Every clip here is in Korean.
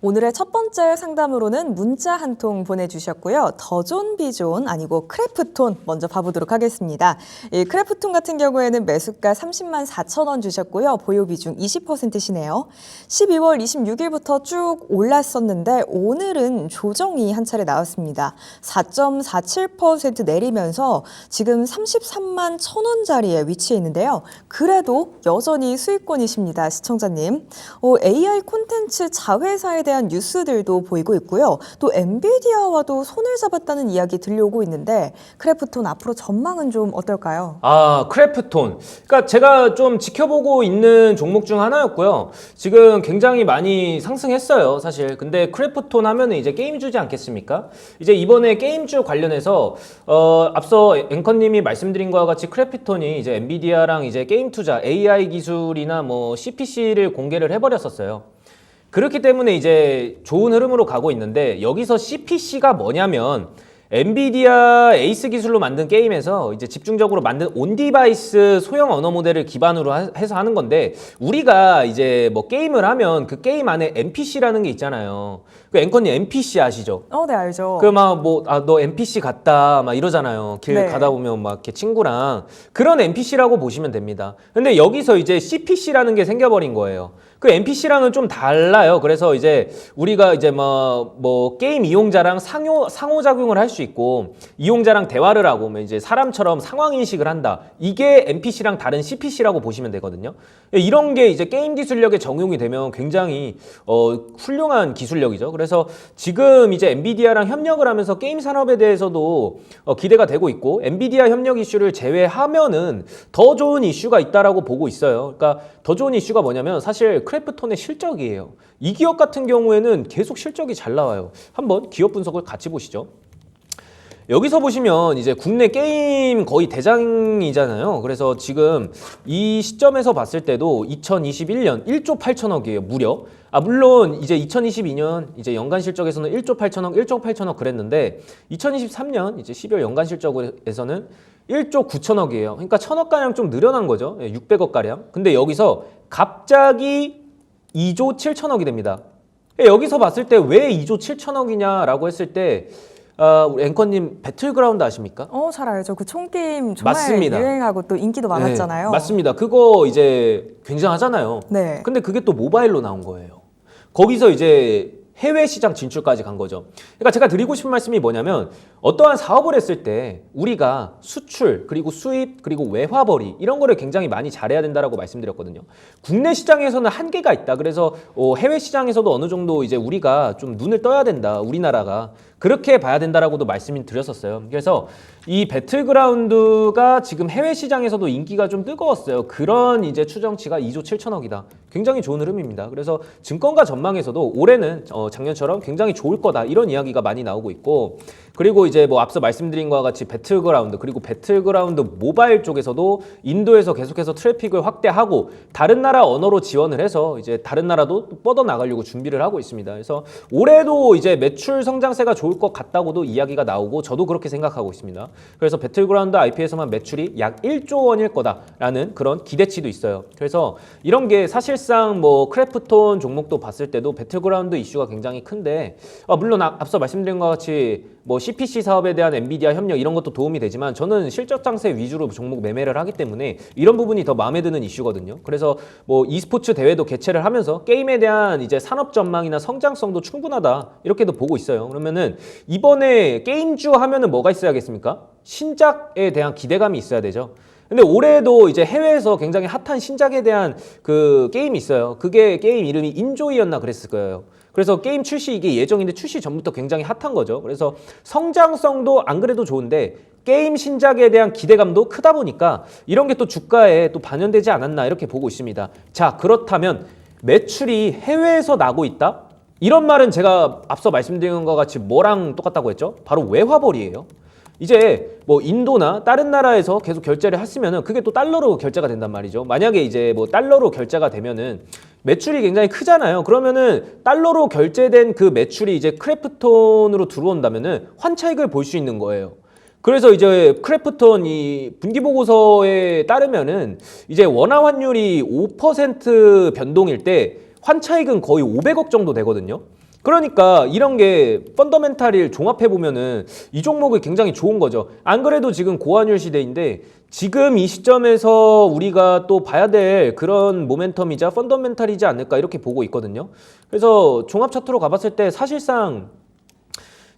오늘의 첫 번째 상담으로는 문자 한 통 보내주셨고요. 더존, 비존 아니고 크래프톤 먼저 봐보도록 하겠습니다. 이 크래프톤 같은 경우에는 매수가 30만 4천 원 주셨고요. 보유 비중 20%시네요. 12월 26일부터 쭉 올랐었는데 오늘은 조정이 한 차례 나왔습니다. 4.47% 내리면서 지금 33만 1천 원짜리에 위치해 있는데요. 그래도 여전히 수익권이십니다, 시청자님. AI 콘텐츠 자회사에 대한 뉴스들도 보이고 있고요. 또 엔비디아와도 손을 잡았다는 이야기 들려오고 있는데 크래프톤 앞으로 전망은 좀 어떨까요? 크래프톤. 그러니까 제가 좀 지켜보고 있는 종목 중 하나였고요. 지금 굉장히 많이 상승했어요, 사실. 근데 크래프톤 하면은 이제 게임주지 않겠습니까? 이제 이번에 게임주 관련해서 앞서 앵커님이 말씀드린 것과 같이 크래프톤이 이제 엔비디아랑 이제 게임 투자, AI 기술이나 뭐 CPC를 공개를 해버렸었어요. 그렇기 때문에 이제 좋은 흐름으로 가고 있는데 여기서 CPC가 뭐냐면 엔비디아 에이스 기술로 만든 게임에서 이제 집중적으로 만든 온디바이스 소형 언어 모델을 기반으로 해서 하는 건데 우리가 이제 뭐 게임을 하면 그 게임 안에 NPC라는 게 있잖아요. 그 앵커님 NPC 아시죠? 네, 알죠. 그 막 뭐 너 NPC 같다 막 이러잖아요. 길 네. 가다 보면 막 이렇게 친구랑 그런 NPC라고 보시면 됩니다. 근데 여기서 이제 CPC라는 게 생겨버린 거예요. 그 NPC랑은 좀 달라요. 그래서 이제 우리가 이제 뭐 게임 이용자랑 상호작용을 할 수 있고 이용자랑 대화를 하고 이제 사람처럼 상황 인식을 한다. 이게 NPC랑 다른 CPC라고 보시면 되거든요. 이런 게 이제 게임 기술력에 적용이 되면 굉장히 훌륭한 기술력이죠. 그래서 지금 이제 엔비디아랑 협력을 하면서 게임 산업에 대해서도 기대가 되고 있고 엔비디아 협력 이슈를 제외하면은 더 좋은 이슈가 있다라고 보고 있어요. 그러니까 더 좋은 이슈가 뭐냐면 사실 크래프톤의 실적이에요. 이 기업 같은 경우에는 계속 실적이 잘 나와요. 한번 기업 분석을 같이 보시죠. 여기서 보시면 이제 국내 게임 거의 대장이잖아요. 그래서 지금 이 시점에서 봤을 때도 2021년 1조 8천억이에요. 무려. 물론 이제 2022년 이제 연간 실적에서는 1조 8천억, 1조 8천억 그랬는데 2023년 이제 12월 연간 실적에서는 1조 9천억이에요. 그러니까 1천억 가량 좀 늘어난 거죠. 600억 가량. 근데 여기서 갑자기 2조 7천억이 됩니다. 여기서 봤을 때 왜 2조 7천억이냐라고 했을 때 우리 앵커님 배틀그라운드 아십니까? 잘 알죠. 그 총게임 정말 맞습니다. 유행하고 또 인기도 많았잖아요. 네, 맞습니다. 그거 이제 굉장하잖아요. 네. 근데 그게 또 모바일로 나온 거예요. 거기서 이제 해외 시장 진출까지 간 거죠. 그러니까 제가 드리고 싶은 말씀이 뭐냐면 어떠한 사업을 했을 때 우리가 수출 그리고 수입 그리고 외화벌이 이런 거를 굉장히 많이 잘해야 된다라고 말씀드렸거든요. 국내 시장에서는 한계가 있다. 그래서 해외 시장에서도 어느 정도 이제 우리가 좀 눈을 떠야 된다. 우리나라가 그렇게 봐야 된다라고도 말씀을 드렸었어요. 그래서 이 배틀그라운드가 지금 해외 시장에서도 인기가 좀 뜨거웠어요. 그런 이제 추정치가 2조 7천억이다. 굉장히 좋은 흐름입니다. 그래서 증권가 전망에서도 올해는 작년처럼 굉장히 좋을 거다. 이런 이야기가 많이 나오고 있고 그리고 이제 뭐 앞서 말씀드린 것과 같이 배틀그라운드 그리고 배틀그라운드 모바일 쪽에서도 인도에서 계속해서 트래픽을 확대하고 다른 나라 언어로 지원을 해서 이제 다른 나라도 뻗어나가려고 준비를 하고 있습니다. 그래서 올해도 이제 매출 성장세가 좋을 것 같다고도 이야기가 나오고 저도 그렇게 생각하고 있습니다. 그래서 배틀그라운드 IP에서만 매출이 약 1조 원일 거다라는 그런 기대치도 있어요. 그래서 이런 게 사실상 뭐 크래프톤 종목도 봤을 때도 배틀그라운드 이슈가 굉장히 큰데 물론 앞서 말씀드린 것 같이 뭐 CPC 사업에 대한 엔비디아 협력 이런 것도 도움이 되지만 저는 실적 장세 위주로 종목 매매를 하기 때문에 이런 부분이 더 마음에 드는 이슈거든요. 그래서 뭐 e스포츠 대회도 개최를 하면서 게임에 대한 이제 산업 전망이나 성장성도 충분하다 이렇게도 보고 있어요. 그러면은 이번에 게임주 하면은 뭐가 있어야겠습니까? 신작에 대한 기대감이 있어야 되죠. 근데 올해도 이제 해외에서 굉장히 핫한 신작에 대한 그 게임이 있어요. 그게 게임 이름이 인조이였나 그랬을 거예요. 그래서 게임 출시 이게 예정인데 출시 전부터 굉장히 핫한 거죠. 그래서 성장성도 안 그래도 좋은데 게임 신작에 대한 기대감도 크다 보니까 이런 게 또 주가에 또 반영되지 않았나 이렇게 보고 있습니다. 자, 그렇다면 매출이 해외에서 나고 있다? 이런 말은 제가 앞서 말씀드린 것과 같이 뭐랑 똑같다고 했죠? 바로 외화벌이에요. 이제 뭐 인도나 다른 나라에서 계속 결제를 했으면은 그게 또 달러로 결제가 된단 말이죠. 만약에 이제 뭐 달러로 결제가 되면은 매출이 굉장히 크잖아요. 그러면은 달러로 결제된 그 매출이 이제 크래프톤으로 들어온다면은 환차익을 볼 수 있는 거예요. 그래서 이제 크래프톤 이 분기보고서에 따르면은 이제 원화 환율이 5% 변동일 때 환차익은 거의 500억 정도 되거든요. 그러니까 이런 게 펀더멘탈을 종합해 보면은 이 종목이 굉장히 좋은 거죠. 안 그래도 지금 고환율 시대인데 지금 이 시점에서 우리가 또 봐야 될 그런 모멘텀이자 펀더멘탈이지 않을까 이렇게 보고 있거든요. 그래서 종합 차트로 가봤을 때 사실상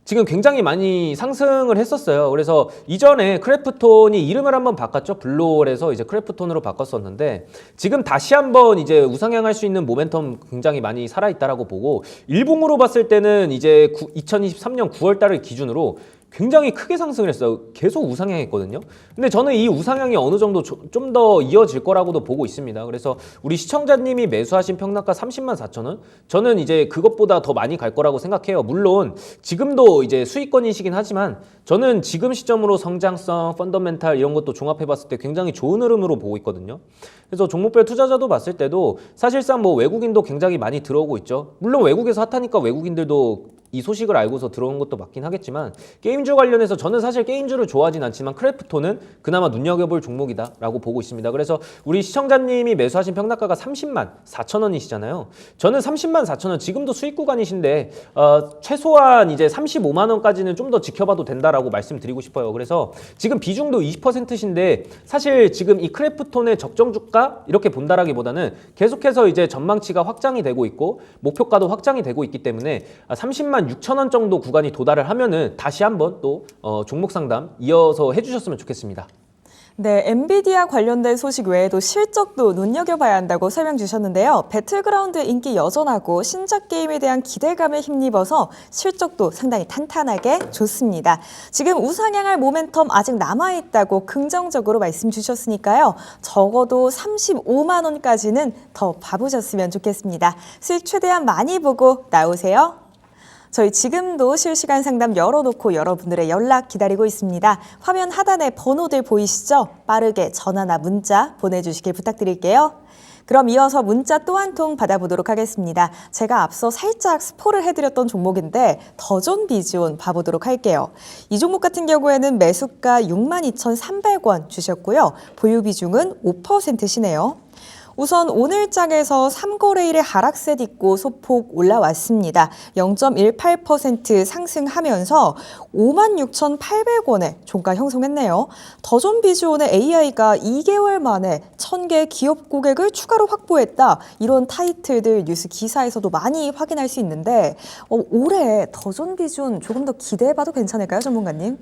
지금 굉장히 많이 상승을 했었어요. 그래서 이전에 크래프톤이 이름을 한번 바꿨죠. 블루홀에서 이제 크래프톤으로 바꿨었는데 지금 다시 한번 이제 우상향할 수 있는 모멘텀 굉장히 많이 살아있다라고 보고 일봉으로 봤을 때는 이제 2023년 9월 달을 기준으로 굉장히 크게 상승을 했어요. 계속 우상향했거든요. 근데 저는 이 우상향이 어느 정도 좀 더 이어질 거라고도 보고 있습니다. 그래서 우리 시청자님이 매수하신 평단가 30만 4천 원, 저는 이제 그것보다 더 많이 갈 거라고 생각해요. 물론 지금도 이제 수익권이시긴 하지만 저는 지금 시점으로 성장성, 펀더멘탈 이런 것도 종합해봤을 때 굉장히 좋은 흐름으로 보고 있거든요. 그래서 종목별 투자자도 봤을 때도 사실상 뭐 외국인도 굉장히 많이 들어오고 있죠. 물론 외국에서 핫하니까 외국인들도 이 소식을 알고서 들어온 것도 맞긴 하겠지만 게임주 관련해서 저는 사실 게임주를 좋아하진 않지만 크래프톤은 그나마 눈여겨볼 종목이다라고 보고 있습니다. 그래서 우리 시청자님이 매수하신 평단가가 30만 4천 원이시잖아요. 저는 30만 4천 원 지금도 수익 구간이신데 최소한 이제 35만 원까지는 좀 더 지켜봐도 된다라고 말씀드리고 싶어요. 그래서 지금 비중도 20%신데 사실 지금 이 크래프톤의 적정 주가 이렇게 본다라기보다는 계속해서 이제 전망치가 확장이 되고 있고 목표가도 확장이 되고 있기 때문에 30만 6천 원 정도 구간이 도달을 하면은 다시 한번 또 종목 상담 이어서 해주셨으면 좋겠습니다. 네, 엔비디아 관련된 소식 외에도 실적도 눈여겨봐야 한다고 설명 주셨는데요. 배틀그라운드의 인기 여전하고 신작 게임에 대한 기대감에 힘입어서 실적도 상당히 탄탄하게 좋습니다. 지금 우상향할 모멘텀 아직 남아있다고 긍정적으로 말씀 주셨으니까요. 적어도 35만 원까지는 더 봐보셨으면 좋겠습니다. 수익 최대한 많이 보고 나오세요. 저희 지금도 실시간 상담 열어놓고 여러분들의 연락 기다리고 있습니다. 화면 하단에 번호들 보이시죠? 빠르게 전화나 문자 보내주시길 부탁드릴게요. 그럼 이어서 문자 또 한 통 받아보도록 하겠습니다. 제가 앞서 살짝 스포를 해드렸던 종목인데 더존 비즈온 봐보도록 할게요. 이 종목 같은 경우에는 매수가 62,300원 주셨고요. 보유 비중은 5%시네요. 우선 오늘 장에서 3거래일에 하락세 딛고 소폭 올라왔습니다. 0.18% 상승하면서 56,800원에 종가 형성했네요. 더존 비즈온의 AI가 2개월 만에 1,000개 기업 고객을 추가로 확보했다. 이런 타이틀들 뉴스 기사에서도 많이 확인할 수 있는데 올해 더존 비즈온 조금 더 기대해봐도 괜찮을까요, 전문가님?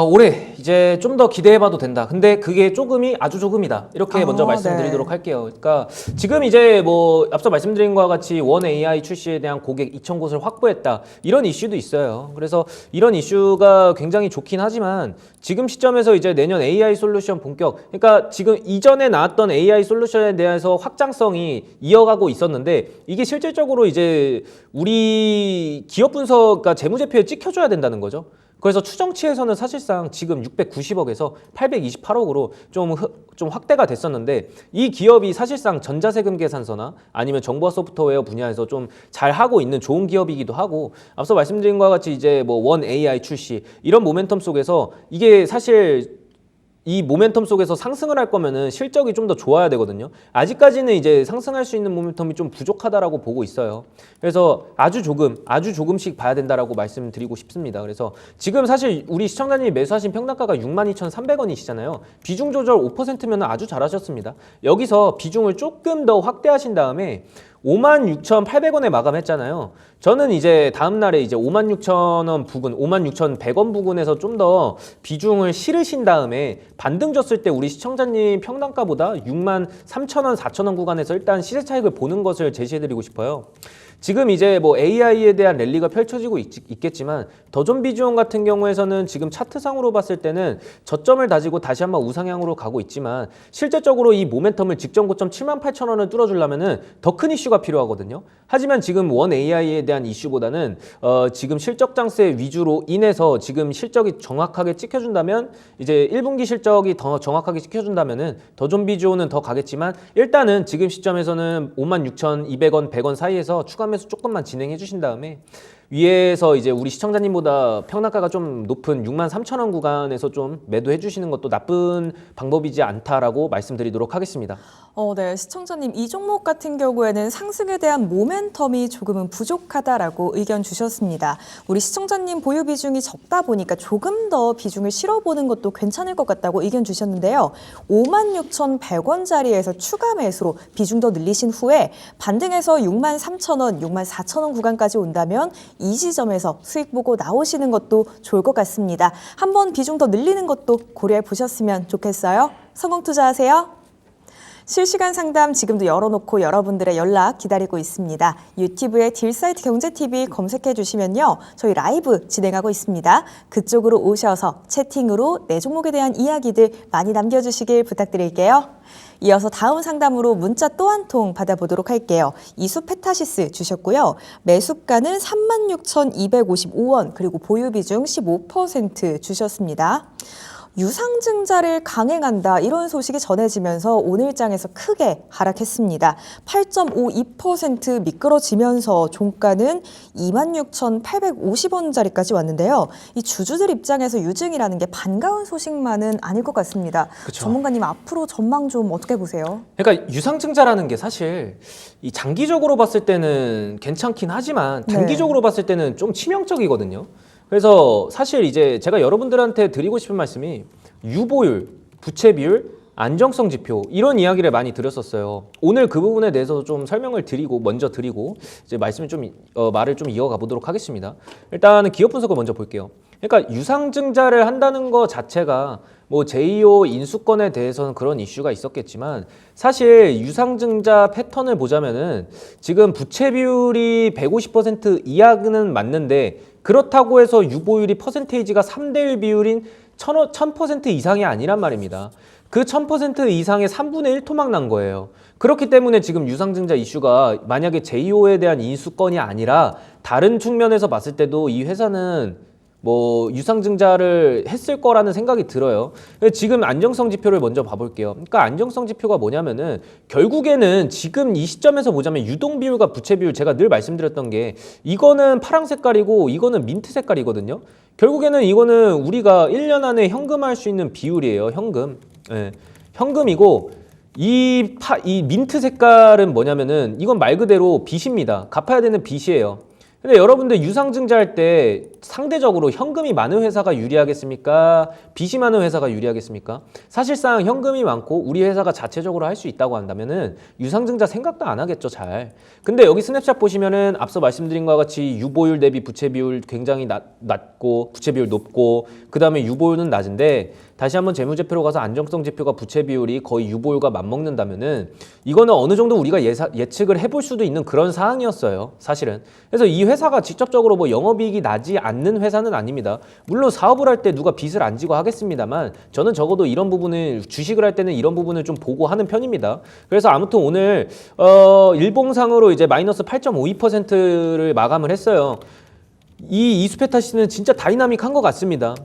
올해 이제 좀 더 기대해봐도 된다. 근데 그게 조금이 아주 조금이다. 이렇게 먼저 말씀드리도록 네. 할게요. 그러니까 지금 이제 뭐 앞서 말씀드린 것과 같이 원 AI 출시에 대한 고객 2,000곳을 확보했다. 이런 이슈도 있어요. 그래서 이런 이슈가 굉장히 좋긴 하지만 지금 시점에서 이제 내년 AI 솔루션 본격, 그러니까 지금 이전에 나왔던 AI 솔루션에 대해서 확장성이 이어가고 있었는데 이게 실질적으로 이제 우리 기업 분석, 그러니까 재무제표에 찍혀줘야 된다는 거죠. 그래서 추정치에서는 사실상 지금 690억에서 828억으로 좀 확대가 됐었는데 이 기업이 사실상 전자세금 계산서나 아니면 정보화 소프트웨어 분야에서 좀 잘하고 있는 좋은 기업이기도 하고 앞서 말씀드린 것과 같이 이제 뭐 원 AI 출시 이런 모멘텀 속에서 이게 사실 이 모멘텀 속에서 상승을 할 거면은 실적이 좀 더 좋아야 되거든요. 아직까지는 이제 상승할 수 있는 모멘텀이 좀 부족하다라고 보고 있어요. 그래서 아주 조금씩 봐야 된다라고 말씀드리고 싶습니다. 그래서 지금 사실 우리 시청자님이 매수하신 평단가가 62,300원이시잖아요. 비중 조절 5%면 아주 잘하셨습니다. 여기서 비중을 조금 더 확대하신 다음에 56,800원에 마감했잖아요. 저는 이제 다음 날에 이제 56,000원 부근, 56,100원 부근에서 좀 더 비중을 실으신 다음에 반등 줬을 때 우리 시청자님 평단가보다 63,000원, 4,000원 구간에서 일단 시세 차익을 보는 것을 제시해드리고 싶어요. 지금 이제 뭐 AI에 대한 랠리가 펼쳐지고 있겠지만 더존 비즈온 같은 경우에서는 지금 차트상으로 봤을 때는 저점을 다지고 다시 한번 우상향으로 가고 있지만 실제적으로 이 모멘텀을 직전 고점 78,000원을 뚫어주려면은 더 큰 이슈가 필요하거든요. 하지만 지금 원 AI에 대한 이슈보다는 지금 실적 장세 위주로 인해서 지금 실적이 정확하게 찍혀준다면 이제 1분기 실적이 더 정확하게 찍혀준다면은 더존 비즈온은 더 가겠지만 일단은 지금 시점에서는 56,200원, 100원 사이에서 추가 매수 조금만 진행해 주신 다음에 위에서 이제 우리 시청자님보다 평단가가 좀 높은 63,000원 구간에서 좀 매도해 주시는 것도 나쁜 방법이지 않다라고 말씀드리도록 하겠습니다. 네, 시청자님 이 종목 같은 경우에는 상승에 대한 모멘텀이 조금은 부족하다라고 의견 주셨습니다. 우리 시청자님 보유 비중이 적다 보니까 조금 더 비중을 실어보는 것도 괜찮을 것 같다고 의견 주셨는데요. 56,100원짜리에서 추가 매수로 비중 더 늘리신 후에 반등해서 63,000원, 64,000원 구간까지 온다면 이 시점에서 수익 보고 나오시는 것도 좋을 것 같습니다. 한번 비중 더 늘리는 것도 고려해 보셨으면 좋겠어요. 성공 투자하세요. 실시간 상담 지금도 열어놓고 여러분들의 연락 기다리고 있습니다. 유튜브에 딜사이트 경제TV 검색해 주시면요. 저희 라이브 진행하고 있습니다. 그쪽으로 오셔서 채팅으로 내 종목에 대한 이야기들 많이 남겨주시길 부탁드릴게요. 이어서 다음 상담으로 문자 또 한 통 받아보도록 할게요. 이수페타시스 주셨고요. 매수가는 36,255원 그리고 보유 비중 15% 주셨습니다. 유상증자를 강행한다 이런 소식이 전해지면서 오늘장에서 크게 하락했습니다. 8.52% 미끄러지면서 종가는 26,850원짜리까지 왔는데요. 이 주주들 입장에서 유증이라는 게 반가운 소식만은 아닐 것 같습니다. 그쵸. 전문가님 앞으로 전망 좀 어떻게 보세요? 그러니까 유상증자라는 게 사실 이 장기적으로 봤을 때는 괜찮긴 하지만 단기적으로 봤을 때는 좀 치명적이거든요. 그래서 사실 이제 제가 여러분들한테 드리고 싶은 말씀이 유보율, 부채 비율, 안정성 지표 이런 이야기를 많이 드렸었어요. 오늘 그 부분에 대해서 좀 설명을 먼저 드리고 이제 말을 좀 이어가 보도록 하겠습니다. 일단은 기업 분석을 먼저 볼게요. 그러니까 유상증자를 한다는 것 자체가 뭐 제2호 인수권에 대해서는 그런 이슈가 있었겠지만 사실 유상증자 패턴을 보자면은 지금 부채 비율이 150% 이하는 맞는데 그렇다고 해서 유보율이 퍼센테이지가 3대1 비율인 1000% 이상이 아니란 말입니다. 그 1000% 이상의 3분의 1 토막 난 거예요. 그렇기 때문에 지금 유상증자 이슈가 만약에 제2호에 대한 인수권이 아니라 다른 측면에서 봤을 때도 이 회사는 뭐 유상증자를 했을 거라는 생각이 들어요. 지금 안정성 지표를 먼저 봐볼게요. 그러니까 안정성 지표가 뭐냐면은 결국에는 지금 이 시점에서 보자면 유동 비율과 부채 비율 제가 늘 말씀드렸던 게 이거는 파랑 색깔이고 이거는 민트 색깔이거든요. 결국에는 이거는 우리가 1년 안에 현금할 수 있는 비율이에요. 현금. 네. 현금이고 이 민트 색깔은 뭐냐면은 이건 말 그대로 빚입니다. 갚아야 되는 빚이에요. 근데 여러분들 유상증자할 때 상대적으로 현금이 많은 회사가 유리하겠습니까? 빚이 많은 회사가 유리하겠습니까? 사실상 현금이 많고 우리 회사가 자체적으로 할 수 있다고 한다면은 유상증자 생각도 안 하겠죠, 잘. 근데 여기 스냅샷 보시면은 앞서 말씀드린 것과 같이 유보율 대비 부채 비율 굉장히 낮고 부채 비율 높고 그 다음에 유보율은 낮은데 다시 한번 재무제표로 가서 안정성 지표가 부채 비율이 거의 유보율과 맞먹는다면은 이거는 어느 정도 우리가 예측을 해볼 수도 있는 그런 사항이었어요, 사실은. 그래서 이 회사가 직접적으로 뭐 영업이익이 나지 않는 회사는 아닙니다. 물론 사업을 할 때 누가 빚을 안 지고 하겠습니다만 저는 적어도 이런 부분을 주식을 할 때는 이런 부분을 좀 보고 하는 편입니다. 그래서 아무튼 오늘 일봉상으로 이제 마이너스 8.52%를 마감을 했어요. 이 이수페타시는 진짜 다이나믹한 것 같습니다.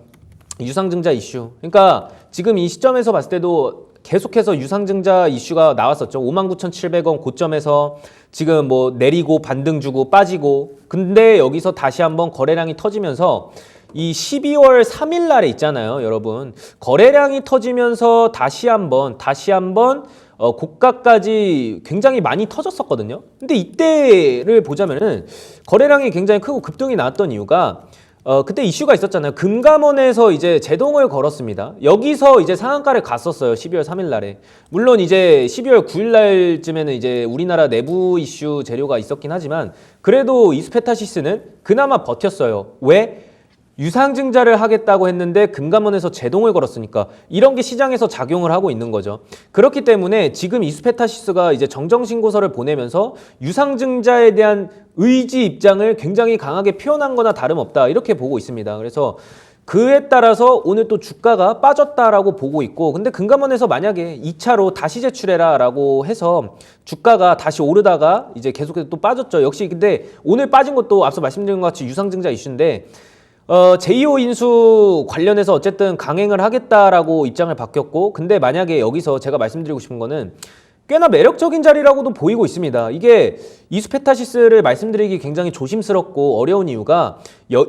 유상증자 이슈. 그러니까 지금 이 시점에서 봤을 때도 계속해서 유상증자 이슈가 나왔었죠. 59,700원 고점에서 지금 뭐 내리고 반등 주고 빠지고 근데 여기서 다시 한번 거래량이 터지면서 이 12월 3일 날에 있잖아요, 여러분. 거래량이 터지면서 다시 한번 고가까지 굉장히 많이 터졌었거든요. 근데 이때를 보자면은 거래량이 굉장히 크고 급등이 나왔던 이유가 그때 이슈가 있었잖아요. 금감원에서 이제 제동을 걸었습니다. 여기서 이제 상한가를 갔었어요. 12월 3일 날에. 물론 이제 12월 9일 날쯤에는 이제 우리나라 내부 이슈 재료가 있었긴 하지만 그래도 이수페타시스는 그나마 버텼어요. 왜? 유상증자를 하겠다고 했는데 금감원에서 제동을 걸었으니까 이런 게 시장에서 작용을 하고 있는 거죠. 그렇기 때문에 지금 이수페타시스가 이제 정정신고서를 보내면서 유상증자에 대한 의지 입장을 굉장히 강하게 표현한 거나 다름없다 이렇게 보고 있습니다. 그래서 그에 따라서 오늘 또 주가가 빠졌다라고 보고 있고 근데 금감원에서 만약에 2차로 다시 제출해라 라고 해서 주가가 다시 오르다가 이제 계속해서 또 빠졌죠. 역시 근데 오늘 빠진 것도 앞서 말씀드린 것 같이 유상증자 이슈인데 제2호 인수 관련해서 어쨌든 강행을 하겠다라고 입장을 바뀌었고 근데 만약에 여기서 제가 말씀드리고 싶은 거는 꽤나 매력적인 자리라고도 보이고 있습니다. 이게 이수페타시스를 말씀드리기 굉장히 조심스럽고 어려운 이유가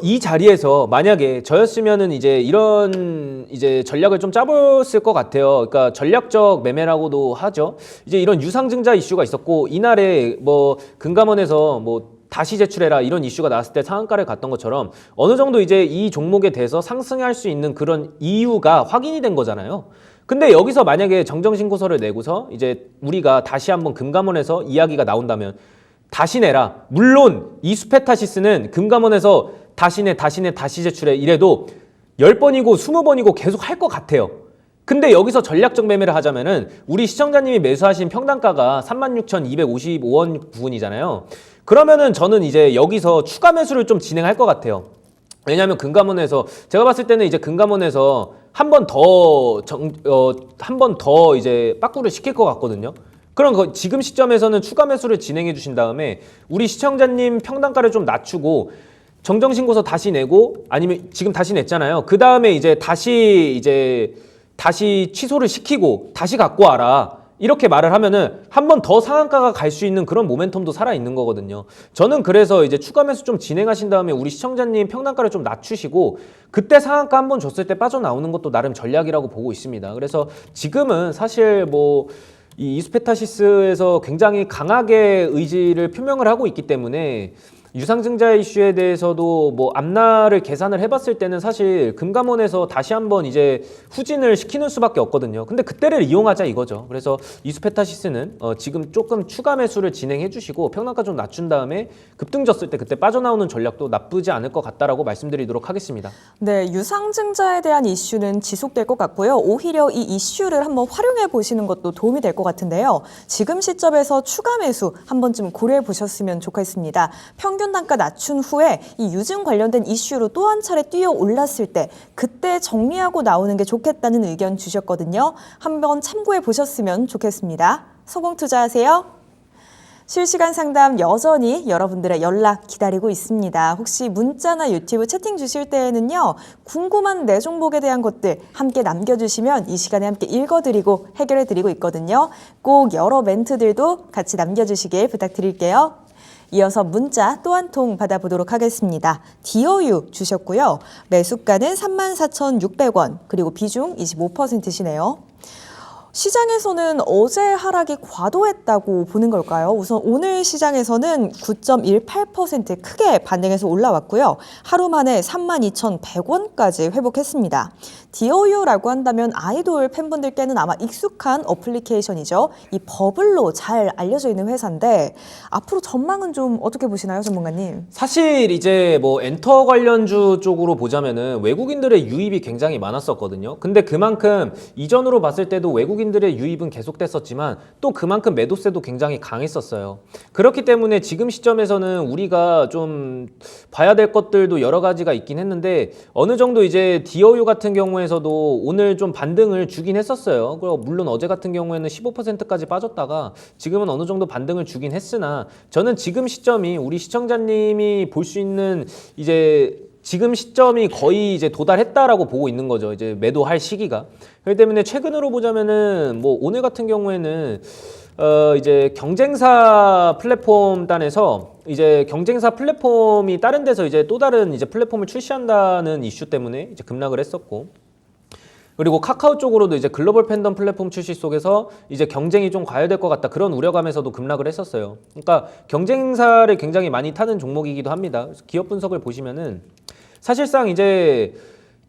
이 자리에서 만약에 저였으면은 이제 이런 이제 전략을 좀 짜봤을 것 같아요. 그러니까 전략적 매매라고도 하죠. 이제 이런 유상증자 이슈가 있었고 이날에 뭐 금감원에서 뭐 다시 제출해라 이런 이슈가 나왔을 때 상한가를 갔던 것처럼 어느 정도 이제 이 종목에 대해서 상승할 수 있는 그런 이유가 확인이 된 거잖아요. 근데 여기서 만약에 정정신고서를 내고서 이제 우리가 다시 한번 금감원에서 이야기가 나온다면 다시 내라. 물론 이수페타시스는 금감원에서 다시 내, 다시 제출해 이래도 10번이고 20번이고 계속 할 것 같아요. 근데 여기서 전략적 매매를 하자면은 우리 시청자님이 매수하신 평단가가 36,255원 부분이잖아요. 그러면은 저는 이제 여기서 추가 매수를 좀 진행할 것 같아요. 왜냐하면 금감원에서 제가 봤을 때는 이제 금감원에서 한 번 더 이제 빠꾸를 시킬 것 같거든요. 그럼 지금 시점에서는 추가 매수를 진행해 주신 다음에 우리 시청자님 평단가를 좀 낮추고 정정신고서 다시 내고 아니면 지금 다시 냈잖아요. 그 다음에 이제 다시 취소를 시키고 다시 갖고 와라. 이렇게 말을 하면은 한 번 더 상한가가 갈 수 있는 그런 모멘텀도 살아 있는 거거든요. 저는 그래서 이제 추가 매수 좀 진행하신 다음에 우리 시청자님 평단가를 좀 낮추시고 그때 상한가 한 번 줬을 때 빠져나오는 것도 나름 전략이라고 보고 있습니다. 그래서 지금은 사실 뭐 이 이수페타시스에서 굉장히 강하게 의지를 표명을 하고 있기 때문에 유상증자 이슈에 대해서도 뭐 앞날을 계산을 해봤을 때는 사실 금감원에서 다시 한번 이제 후진을 시키는 수밖에 없거든요. 근데 그때를 이용하자 이거죠. 그래서 이수페타시스는 지금 조금 추가 매수를 진행해 주시고 평단가 좀 낮춘 다음에 급등졌을 때 그때 빠져나오는 전략도 나쁘지 않을 것 같다라고 말씀드리도록 하겠습니다. 네, 유상증자에 대한 이슈는 지속될 것 같고요. 오히려 이 이슈를 한번 활용해 보시는 것도 도움이 될 것 같은데요. 지금 시점에서 추가 매수 한 번쯤 고려해 보셨으면 좋겠습니다. 평균 단가 낮춘 후에 이 유증 관련된 이슈로 또 한 차례 뛰어 올랐을 때 그때 정리하고 나오는 게 좋겠다는 의견 주셨거든요. 한번 참고해 보셨으면 좋겠습니다. 성공 투자하세요. 실시간 상담 여전히 여러분들의 연락 기다리고 있습니다. 혹시 문자나 유튜브 채팅 주실 때에는요. 궁금한 내 종목에 대한 것들 함께 남겨주시면 이 시간에 함께 읽어드리고 해결해드리고 있거든요. 꼭 여러 멘트들도 같이 남겨주시길 부탁드릴게요. 이어서 문자 또 한 통 받아보도록 하겠습니다. 디어유 주셨고요. 매수가는 34,600원, 그리고 비중 25%시네요. 시장에서는 어제 하락이 과도했다고 보는 걸까요? 우선 오늘 시장에서는 9.18% 크게 반등해서 올라왔고요. 하루 만에 32,100원까지 회복했습니다. 디어유라고 한다면 아이돌 팬분들께는 아마 익숙한 어플리케이션이죠. 이 버블로 잘 알려져 있는 회사인데 앞으로 전망은 좀 어떻게 보시나요, 전문가님? 사실 이제 뭐 엔터 관련주 쪽으로 보자면은 외국인들의 유입이 굉장히 많았었거든요. 근데 그만큼 이전으로 봤을 때도 외국인들의 유입은 계속됐었지만 또 그만큼 매도세도 굉장히 강했었어요. 그렇기 때문에 지금 시점에서는 우리가 좀 봐야 될 것들도 여러 가지가 있긴 했는데 어느 정도 이제 디어유 같은 경우에서도 오늘 좀 반등을 주긴 했었어요. 그리고 물론 어제 같은 경우에는 15%까지 빠졌다가 지금은 어느 정도 반등을 주긴 했으나 저는 지금 시점이 우리 시청자님이 볼 수 있는 이제 지금 시점이 거의 이제 도달했다라고 보고 있는 거죠. 이제 매도할 시기가. 그렇기 때문에 최근으로 보자면은 뭐 오늘 같은 경우에는 이제 경쟁사 플랫폼 단에서 이제 경쟁사 플랫폼이 다른 데서 이제 또 다른 이제 플랫폼을 출시한다는 이슈 때문에 이제 급락을 했었고, 그리고 카카오 쪽으로도 이제 글로벌 팬덤 플랫폼 출시 속에서 이제 경쟁이 좀 과열될 것 같다, 그런 우려감에서도 급락을 했었어요. 그러니까 경쟁사를 굉장히 많이 타는 종목이기도 합니다. 기업 분석을 보시면은 사실상 이제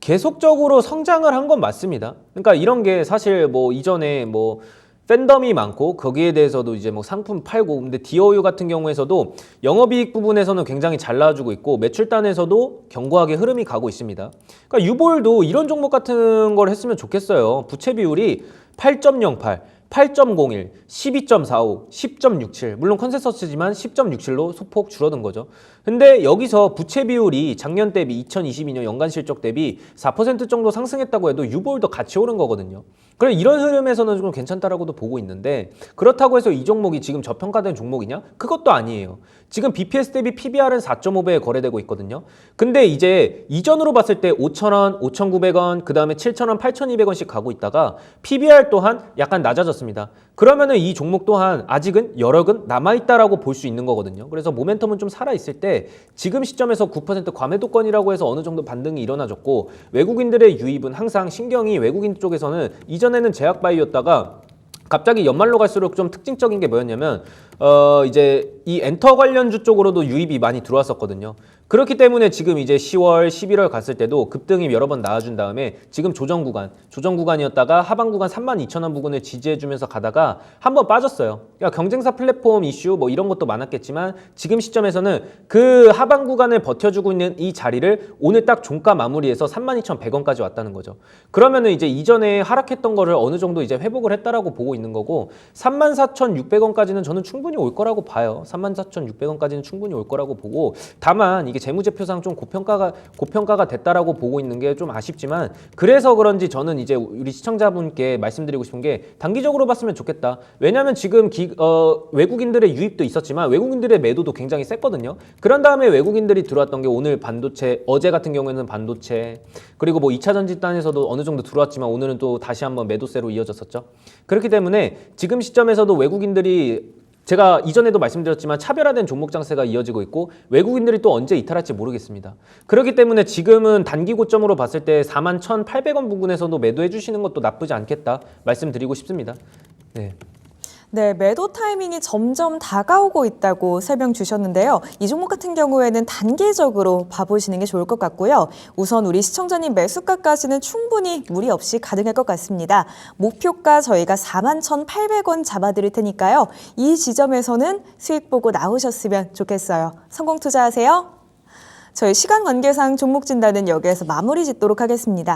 계속적으로 성장을 한 건 맞습니다. 그러니까 이런 게 사실 뭐 이전에 뭐 팬덤이 많고 거기에 대해서도 이제 뭐 상품 팔고, 근데 디어유 같은 경우에서도 영업이익 부분에서는 굉장히 잘 나와주고 있고 매출단에서도 견고하게 흐름이 가고 있습니다. 그러니까 유볼도 이런 종목 같은 걸 했으면 좋겠어요. 부채 비율이 8.08, 8.01, 12.45, 10.67, 물론 컨센서스지만 10.67로 소폭 줄어든 거죠. 근데 여기서 부채 비율이 작년 대비 2022년 연간 실적 대비 4% 정도 상승했다고 해도 유볼도 같이 오른 거거든요. 그래 이런 흐름에서는 좀 괜찮다라고도 보고 있는데 그렇다고 해서 이 종목이 지금 저평가된 종목이냐? 그것도 아니에요. 지금 BPS 대비 PBR은 4.5배에 거래되고 있거든요. 근데 이제 이전으로 봤을 때 5,000원, 5,900원, 그 다음에 7,000원, 8,200원씩 가고 있다가 PBR 또한 약간 낮아졌습니다. 그러면은 이 종목 또한 아직은 여력은 남아있다라고 볼 수 있는 거거든요. 그래서 모멘텀은 좀 살아있을 때 지금 시점에서 9% 과매도권이라고 해서 어느 정도 반등이 일어나졌고 외국인들의 유입은 항상 신경이 외국인 쪽에서는 이전에는 제약 바이오였다가 갑자기 연말로 갈수록 좀 특징적인 게 뭐였냐면 이제 이 엔터 관련주 쪽으로도 유입이 많이 들어왔었거든요. 그렇기 때문에 지금 이제 10월, 11월 갔을 때도 급등이 여러 번 나와준 다음에 지금 조정 구간이었다가 하방 구간 32,000원 부근을 지지해주면서 가다가 한번 빠졌어요. 그러니까 경쟁사 플랫폼 이슈 뭐 이런 것도 많았겠지만 지금 시점에서는 그 하방 구간을 버텨주고 있는 이 자리를 오늘 딱 종가 마무리해서 32,100원까지 왔다는 거죠. 그러면은 이제 이전에 하락했던 거를 어느 정도 이제 회복을 했다라고 보고 있는 거고 34,600원까지는 저는 충분히 올 거라고 봐요. 34,600원까지는 충분히 올 거라고 보고 다만 이게 재무제표상 좀 고평가가 됐다라고 보고 있는 게 좀 아쉽지만 그래서 그런지 저는 이제 우리 시청자분께 말씀드리고 싶은 게 단기적으로 봤으면 좋겠다. 왜냐하면 지금 외국인들의 유입도 있었지만 외국인들의 매도도 굉장히 셌거든요. 그런 다음에 외국인들이 들어왔던 게 오늘 반도체, 어제 같은 경우에는 반도체 그리고 뭐 2차 전지단에서도 어느 정도 들어왔지만 오늘은 또 다시 한번 매도세로 이어졌었죠. 그렇기 때문에 지금 시점에서도 외국인들이 제가 이전에도 말씀드렸지만 차별화된 종목 장세가 이어지고 있고 외국인들이 또 언제 이탈할지 모르겠습니다. 그렇기 때문에 지금은 단기 고점으로 봤을 때 41,800원 부근에서도 매도해 주시는 것도 나쁘지 않겠다 말씀드리고 싶습니다. 네. 네, 매도 타이밍이 점점 다가오고 있다고 설명 주셨는데요. 이 종목 같은 경우에는 단기적으로 봐보시는 게 좋을 것 같고요. 우선 우리 시청자님 매수가까지는 충분히 무리 없이 가능할 것 같습니다. 목표가 저희가 41,800원 잡아드릴 테니까요. 이 지점에서는 수익 보고 나오셨으면 좋겠어요. 성공 투자하세요. 저희 시간 관계상 종목 진단은 여기에서 마무리 짓도록 하겠습니다.